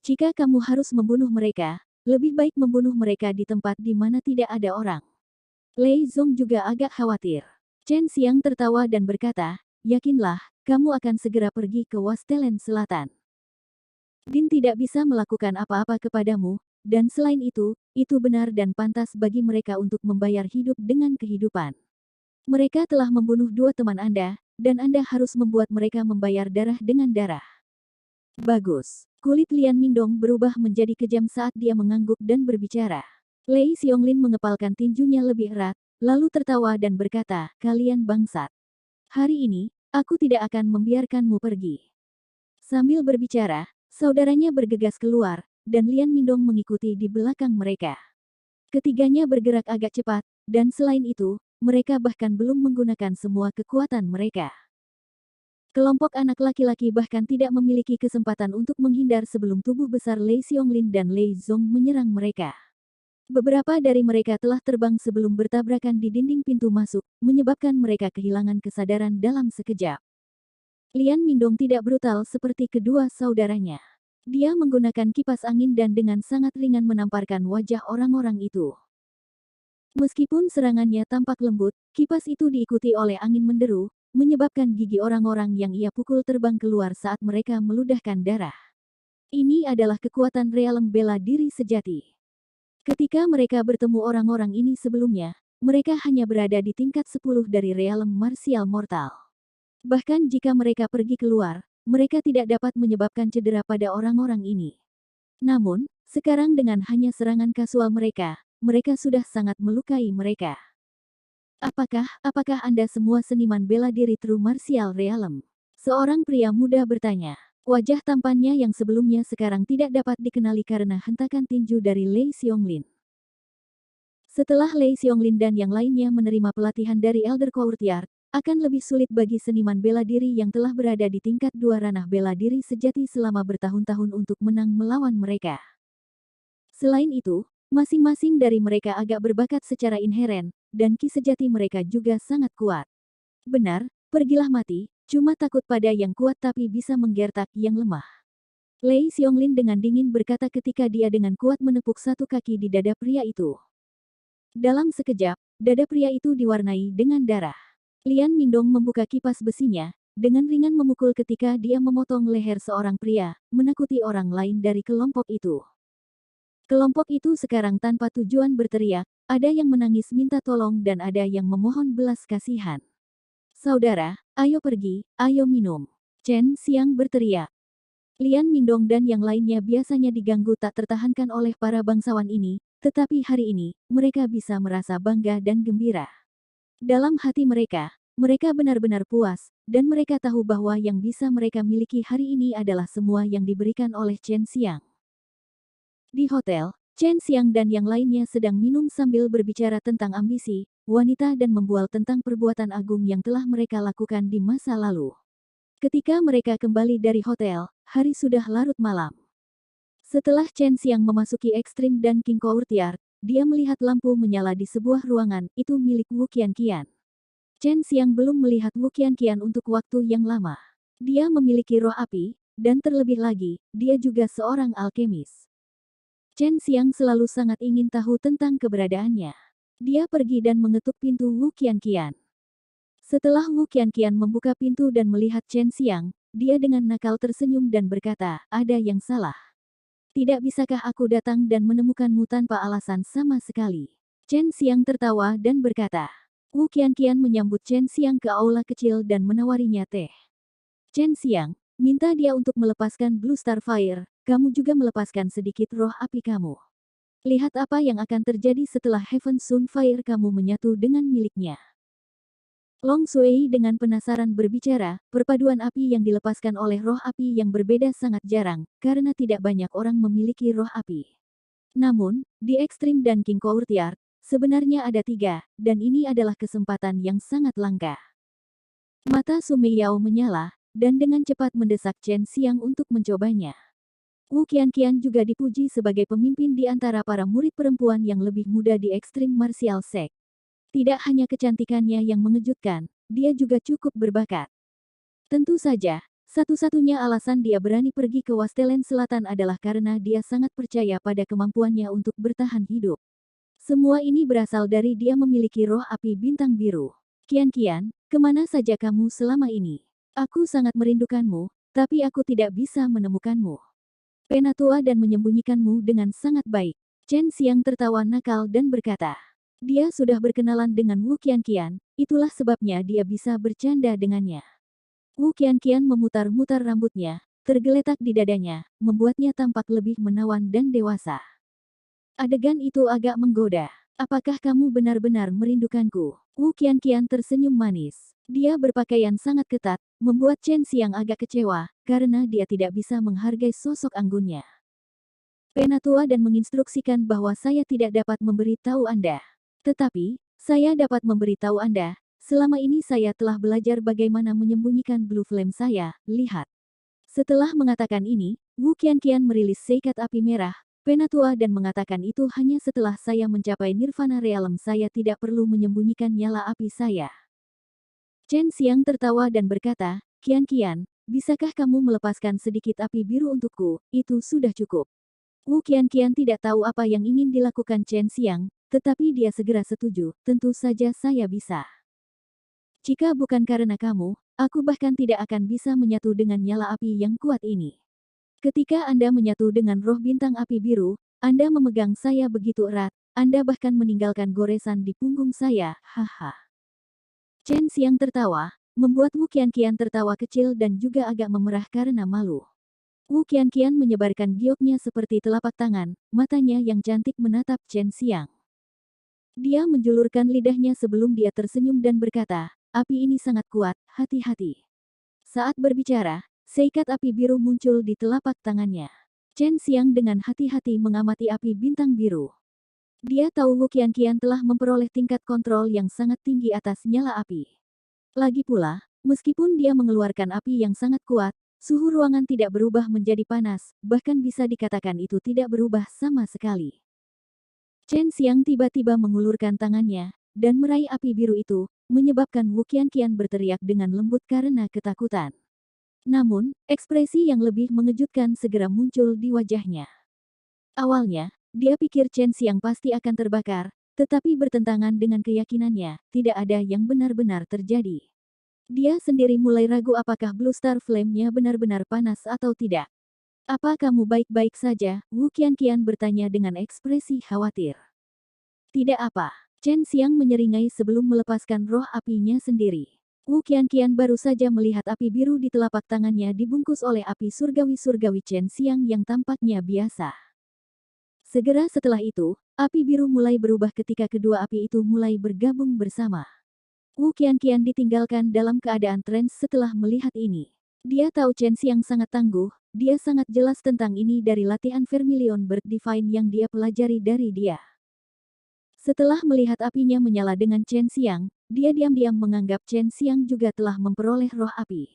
Jika kamu harus membunuh mereka, lebih baik membunuh mereka di tempat di mana tidak ada orang. Lei Zong juga agak khawatir. Chen Xiang tertawa dan berkata, yakinlah, kamu akan segera pergi ke Wastelen Selatan. Din tidak bisa melakukan apa-apa kepadamu, dan selain itu benar dan pantas bagi mereka untuk membayar hidup dengan kehidupan. Mereka telah membunuh 2 teman Anda, dan Anda harus membuat mereka membayar darah dengan darah. Bagus. Kulit Lian Mingdong berubah menjadi kejam saat dia mengangguk dan berbicara. Lei Xiongling mengepalkan tinjunya lebih erat, lalu tertawa dan berkata, kalian bangsat. Hari ini, aku tidak akan membiarkanmu pergi. Sambil berbicara, saudaranya bergegas keluar, dan Lian Mingdong mengikuti di belakang mereka. Ketiganya bergerak agak cepat, dan selain itu, mereka bahkan belum menggunakan semua kekuatan mereka. Kelompok anak laki-laki bahkan tidak memiliki kesempatan untuk menghindar sebelum tubuh besar Lei Xiongling dan Lei Zong menyerang mereka. Beberapa dari mereka telah terbang sebelum bertabrakan di dinding pintu masuk, menyebabkan mereka kehilangan kesadaran dalam sekejap. Lian Mingdong tidak brutal seperti kedua saudaranya. Dia menggunakan kipas angin dan dengan sangat ringan menamparkan wajah orang-orang itu. Meskipun serangannya tampak lembut, kipas itu diikuti oleh angin menderu, menyebabkan gigi orang-orang yang ia pukul terbang keluar saat mereka meludahkan darah. Ini adalah kekuatan realem bela diri sejati. Ketika mereka bertemu orang-orang ini sebelumnya, mereka hanya berada di tingkat 10 dari realem martial mortal. Bahkan jika mereka pergi keluar, mereka tidak dapat menyebabkan cedera pada orang-orang ini. Namun, sekarang dengan hanya serangan kasual mereka sudah sangat melukai mereka. Apakah Anda semua seniman bela diri True Martial Realm? Seorang pria muda bertanya. Wajah tampannya yang sebelumnya sekarang tidak dapat dikenali karena hentakan tinju dari Lei Xiongling. Setelah Lei Xiongling dan yang lainnya menerima pelatihan dari Elder Courtyard, akan lebih sulit bagi seniman bela diri yang telah berada di tingkat 2 ranah bela diri sejati selama bertahun-tahun untuk menang melawan mereka. Selain itu, masing-masing dari mereka agak berbakat secara inheren, dan ki sejati mereka juga sangat kuat. Benar, pergilah mati, cuma takut pada yang kuat tapi bisa menggertak yang lemah. Lei Xiongling dengan dingin berkata ketika dia dengan kuat menepuk satu kaki di dada pria itu. Dalam sekejap, dada pria itu diwarnai dengan darah. Lian Mingdong membuka kipas besinya, dengan ringan memukul ketika dia memotong leher seorang pria, menakuti orang lain dari kelompok itu. Kelompok itu sekarang tanpa tujuan berteriak, ada yang menangis minta tolong dan ada yang memohon belas kasihan. Saudara, ayo pergi, ayo minum. Chen Xiang berteriak. Lian Mingdong dan yang lainnya biasanya diganggu tak tertahankan oleh para bangsawan ini, tetapi hari ini, mereka bisa merasa bangga dan gembira. Dalam hati mereka benar-benar puas, dan mereka tahu bahwa yang bisa mereka miliki hari ini adalah semua yang diberikan oleh Chen Xiang. Di hotel, Chen Xiang dan yang lainnya sedang minum sambil berbicara tentang ambisi, wanita dan membual tentang perbuatan agung yang telah mereka lakukan di masa lalu. Ketika mereka kembali dari hotel, hari sudah larut malam. Setelah Chen Xiang memasuki Extreme dan King Courtyard, dia melihat lampu menyala di sebuah ruangan, itu milik Wu Qianqian. Chen Xiang belum melihat Wu Qianqian untuk waktu yang lama. Dia memiliki roh api, dan terlebih lagi, dia juga seorang alkemis. Chen Xiang selalu sangat ingin tahu tentang keberadaannya. Dia pergi dan mengetuk pintu Wu Qianqian. Setelah Wu Qianqian membuka pintu dan melihat Chen Xiang, dia dengan nakal tersenyum dan berkata, ada yang salah. Tidak bisakah aku datang dan menemukanmu tanpa alasan sama sekali? Chen Xiang tertawa dan berkata. Wu Qianqian menyambut Chen Xiang ke aula kecil dan menawarinya teh. Chen Xiang, minta dia untuk melepaskan Blue Star Fire, kamu juga melepaskan sedikit roh api kamu. Lihat apa yang akan terjadi setelah Heaven Sun Fire kamu menyatu dengan miliknya. Long Sui dengan penasaran berbicara, perpaduan api yang dilepaskan oleh roh api yang berbeda sangat jarang, karena tidak banyak orang memiliki roh api. Namun, di Extreme dan King Courtyard, sebenarnya ada 3, dan ini adalah kesempatan yang sangat langka. Mata Su Meiyao menyala, dan dengan cepat mendesak Chen Xiang untuk mencobanya. Wu Qianqian juga dipuji sebagai pemimpin di antara para murid perempuan yang lebih muda di Extreme Martial Sect. Tidak hanya kecantikannya yang mengejutkan, dia juga cukup berbakat. Tentu saja, satu-satunya alasan dia berani pergi ke Wastelen Selatan adalah karena dia sangat percaya pada kemampuannya untuk bertahan hidup. Semua ini berasal dari dia memiliki roh api bintang biru. Qianqian, kemana saja kamu selama ini? Aku sangat merindukanmu, tapi aku tidak bisa menemukanmu. Penatua dan menyembunyikanmu dengan sangat baik. Chen Xiang tertawa nakal dan berkata. Dia sudah berkenalan dengan Wu Qianqian, itulah sebabnya dia bisa bercanda dengannya. Wu Qianqian memutar-mutar rambutnya, tergeletak di dadanya, membuatnya tampak lebih menawan dan dewasa. Adegan itu agak menggoda. Apakah kamu benar-benar merindukanku? Wu Qianqian tersenyum manis. Dia berpakaian sangat ketat, membuat Chen Xiang agak kecewa, karena dia tidak bisa menghargai sosok anggunnya. Penatua dan menginstruksikan bahwa saya tidak dapat memberitahu Anda. Tetapi, saya dapat memberitahu Anda, selama ini saya telah belajar bagaimana menyembunyikan blue flame saya, lihat. Setelah mengatakan ini, Wu Qianqian merilis seikat api merah, Penatua dan mengatakan itu hanya setelah saya mencapai nirvana realem saya tidak perlu menyembunyikan nyala api saya. Chen Xiang tertawa dan berkata, Qianqian, bisakah kamu melepaskan sedikit api biru untukku, itu sudah cukup. Wu Qianqian tidak tahu apa yang ingin dilakukan Chen Xiang, tetapi dia segera setuju, tentu saja saya bisa. Jika bukan karena kamu, aku bahkan tidak akan bisa menyatu dengan nyala api yang kuat ini. Ketika Anda menyatu dengan roh bintang api biru, Anda memegang saya begitu erat, Anda bahkan meninggalkan goresan di punggung saya, haha. Chen Xiang tertawa, membuat Wu Qianqian tertawa kecil dan juga agak memerah karena malu. Wu Qianqian menyebarkan gioknya seperti telapak tangan, matanya yang cantik menatap Chen Xiang. Dia menjulurkan lidahnya sebelum dia tersenyum dan berkata, api ini sangat kuat, hati-hati. Saat berbicara, seikat api biru muncul di telapak tangannya. Chen Xiang dengan hati-hati mengamati api bintang biru. Dia tahu Wu Qianqian telah memperoleh tingkat kontrol yang sangat tinggi atas nyala api. Lagi pula, meskipun dia mengeluarkan api yang sangat kuat, suhu ruangan tidak berubah menjadi panas, bahkan bisa dikatakan itu tidak berubah sama sekali. Chen Xiang tiba-tiba mengulurkan tangannya, dan meraih api biru itu, menyebabkan Wu Qianqian berteriak dengan lembut karena ketakutan. Namun, ekspresi yang lebih mengejutkan segera muncul di wajahnya. Awalnya, dia pikir Chen Xiang pasti akan terbakar, tetapi bertentangan dengan keyakinannya, tidak ada yang benar-benar terjadi. Dia sendiri mulai ragu apakah Blue Star Flame-nya benar-benar panas atau tidak. Apa kamu baik-baik saja? Wu Qianqian bertanya dengan ekspresi khawatir. Tidak apa. Chen Xiang menyeringai sebelum melepaskan roh apinya sendiri. Wu Qianqian baru saja melihat api biru di telapak tangannya dibungkus oleh api surgawi-surgawi Chen Xiang yang tampaknya biasa. Segera setelah itu, api biru mulai berubah ketika kedua api itu mulai bergabung bersama. Wu Qianqian ditinggalkan dalam keadaan trance setelah melihat ini. Dia tahu Chen Xiang sangat tangguh, dia sangat jelas tentang ini dari latihan Vermilion Bird Divine yang dia pelajari dari dia. Setelah melihat apinya menyala dengan Chen Xiang, dia diam-diam menganggap Chen Xiang juga telah memperoleh roh api.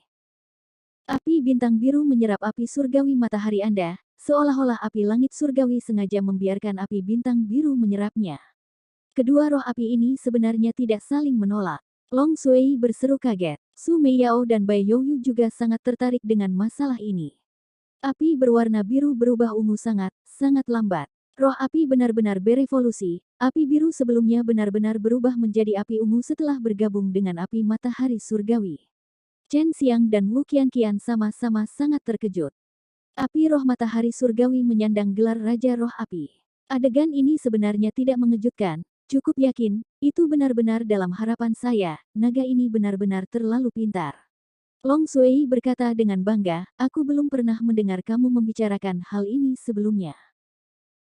Api bintang biru menyerap api surgawi matahari Anda, seolah-olah api langit surgawi sengaja membiarkan api bintang biru menyerapnya. Kedua roh api ini sebenarnya tidak saling menolak. Long Sui berseru kaget. Su Meiyao dan Bai Youyu juga sangat tertarik dengan masalah ini. Api berwarna biru berubah ungu sangat lambat. Roh api benar-benar berevolusi, api biru sebelumnya benar-benar berubah menjadi api ungu setelah bergabung dengan api matahari surgawi. Chen Xiang dan Wu Qianqian sama-sama sangat terkejut. Api roh matahari surgawi menyandang gelar Raja Roh Api. Adegan ini sebenarnya tidak mengejutkan, cukup yakin, itu benar-benar dalam harapan saya, naga ini benar-benar terlalu pintar. Long Sui berkata dengan bangga, aku belum pernah mendengar kamu membicarakan hal ini sebelumnya.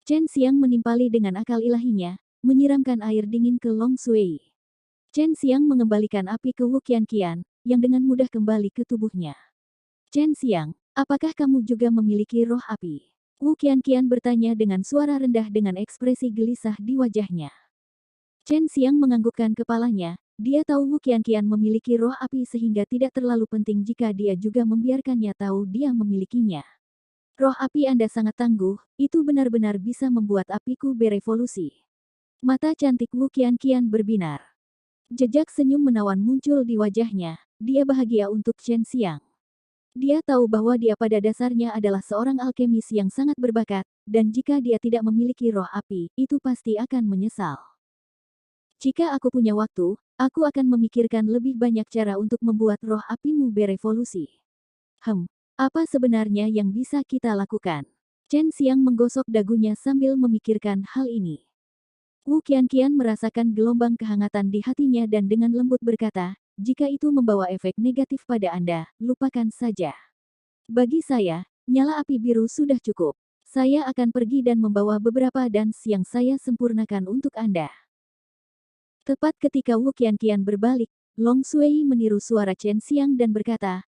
Chen Xiang menimpali dengan akal ilahinya, menyiramkan air dingin ke Long Sui. Chen Xiang mengembalikan api ke Wu Qianqian, yang dengan mudah kembali ke tubuhnya. Chen Xiang, apakah kamu juga memiliki roh api? Wu Qianqian bertanya dengan suara rendah dengan ekspresi gelisah di wajahnya. Chen Xiang menganggukkan kepalanya, dia tahu Wu Qianqian memiliki roh api sehingga tidak terlalu penting jika dia juga membiarkannya tahu dia memilikinya. Roh api Anda sangat tangguh, itu benar-benar bisa membuat apiku berevolusi. Mata cantik Wu Qianqian berbinar. Jejak senyum menawan muncul di wajahnya, dia bahagia untuk Chen Xiang. Dia tahu bahwa dia pada dasarnya adalah seorang alkemis yang sangat berbakat, dan jika dia tidak memiliki roh api, itu pasti akan menyesal. Jika aku punya waktu, aku akan memikirkan lebih banyak cara untuk membuat roh apimu berevolusi. Apa sebenarnya yang bisa kita lakukan? Chen Xiang menggosok dagunya sambil memikirkan hal ini. Wu Qianqian merasakan gelombang kehangatan di hatinya dan dengan lembut berkata, jika itu membawa efek negatif pada Anda, lupakan saja. Bagi saya, nyala api biru sudah cukup. Saya akan pergi dan membawa beberapa dance yang saya sempurnakan untuk Anda. Tepat ketika Wu Qianqian berbalik, Long Shui meniru suara Chen Xiang dan berkata,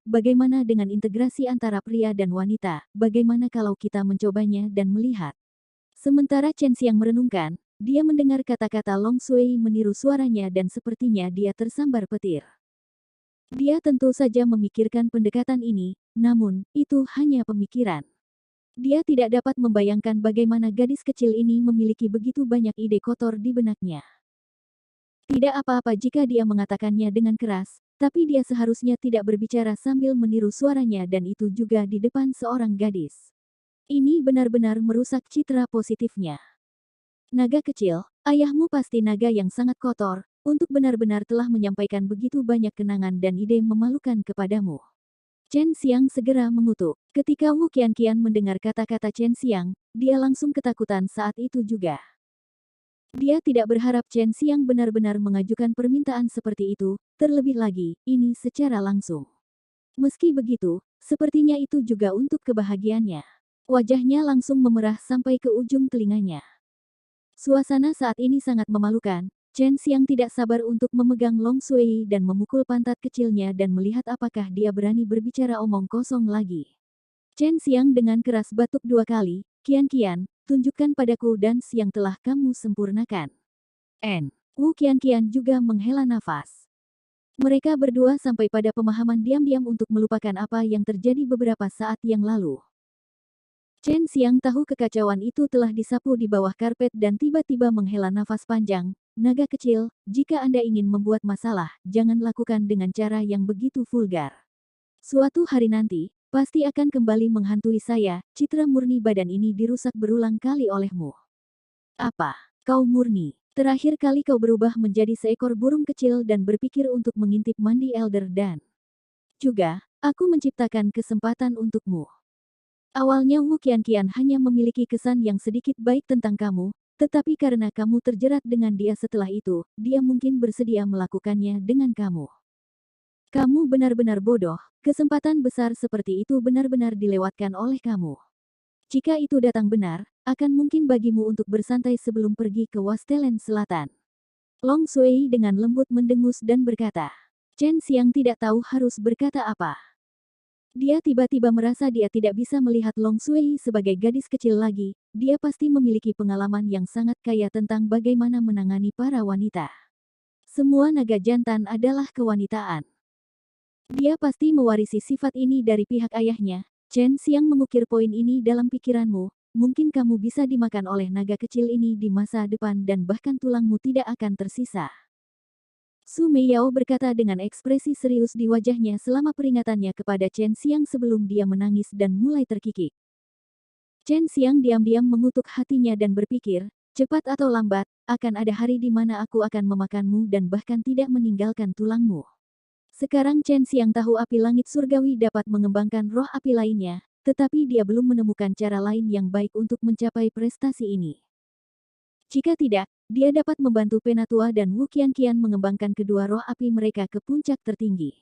bagaimana dengan integrasi antara pria dan wanita, bagaimana kalau kita mencobanya dan melihat? Sementara Chen Xiang merenungkan, dia mendengar kata-kata Long Shui meniru suaranya dan sepertinya dia tersambar petir. Dia tentu saja memikirkan pendekatan ini, namun, itu hanya pemikiran. Dia tidak dapat membayangkan bagaimana gadis kecil ini memiliki begitu banyak ide kotor di benaknya. Tidak apa-apa jika dia mengatakannya dengan keras, tapi dia seharusnya tidak berbicara sambil meniru suaranya dan itu juga di depan seorang gadis. Ini benar-benar merusak citra positifnya. Naga kecil, ayahmu pasti naga yang sangat kotor, untuk benar-benar telah menyampaikan begitu banyak kenangan dan ide memalukan kepadamu. Chen Xiang segera mengutuk. Ketika Wu Qianqian mendengar kata-kata Chen Xiang, dia langsung ketakutan saat itu juga. Dia tidak berharap Chen Xiang benar-benar mengajukan permintaan seperti itu, terlebih lagi, ini secara langsung. Meski begitu, sepertinya itu juga untuk kebahagiaannya. Wajahnya langsung memerah sampai ke ujung telinganya. Suasana saat ini sangat memalukan. Chen Xiang tidak sabar untuk memegang Long Shui dan memukul pantat kecilnya dan melihat apakah dia berani berbicara omong kosong lagi. Chen Xiang dengan keras batuk 2 kali, Qianqian, tunjukkan padaku dance yang telah kamu sempurnakan. Wu Qianqian juga menghela nafas. Mereka berdua sampai pada pemahaman diam-diam untuk melupakan apa yang terjadi beberapa saat yang lalu. Chen Xiang tahu kekacauan itu telah disapu di bawah karpet dan tiba-tiba menghela nafas panjang. Naga kecil, jika Anda ingin membuat masalah, jangan lakukan dengan cara yang begitu vulgar. Suatu hari nanti, pasti akan kembali menghantui saya, citra murni badan ini dirusak berulang kali olehmu. Apa? Kau murni? Terakhir kali kau berubah menjadi seekor burung kecil dan berpikir untuk mengintip mandi elder dan juga, aku menciptakan kesempatan untukmu. Awalnya Wu Qianqian hanya memiliki kesan yang sedikit baik tentang kamu, tetapi karena kamu terjerat dengan dia setelah itu, dia mungkin bersedia melakukannya dengan kamu. Kamu benar-benar bodoh, kesempatan besar seperti itu benar-benar dilewatkan oleh kamu. Jika itu datang benar, akan mungkin bagimu untuk bersantai sebelum pergi ke Wastelen Selatan. Long Shui dengan lembut mendengus dan berkata. Chen Xiang tidak tahu harus berkata apa. Dia tiba-tiba merasa dia tidak bisa melihat Long Shui sebagai gadis kecil lagi, dia pasti memiliki pengalaman yang sangat kaya tentang bagaimana menangani para wanita. Semua naga jantan adalah kewanitaan. Dia pasti mewarisi sifat ini dari pihak ayahnya. Chen Xiang mengukir poin ini dalam pikiranmu, mungkin kamu bisa dimakan oleh naga kecil ini di masa depan dan bahkan tulangmu tidak akan tersisa. Su Meiyao berkata dengan ekspresi serius di wajahnya selama peringatannya kepada Chen Xiang sebelum dia menangis dan mulai terkikik. Chen Xiang diam-diam mengutuk hatinya dan berpikir, cepat atau lambat, akan ada hari di mana aku akan memakanmu dan bahkan tidak meninggalkan tulangmu. Sekarang Chen Xiang tahu api langit surgawi dapat mengembangkan roh api lainnya, tetapi dia belum menemukan cara lain yang baik untuk mencapai prestasi ini. Jika tidak, dia dapat membantu Penatua dan Wu Qianqian mengembangkan kedua roh api mereka ke puncak tertinggi.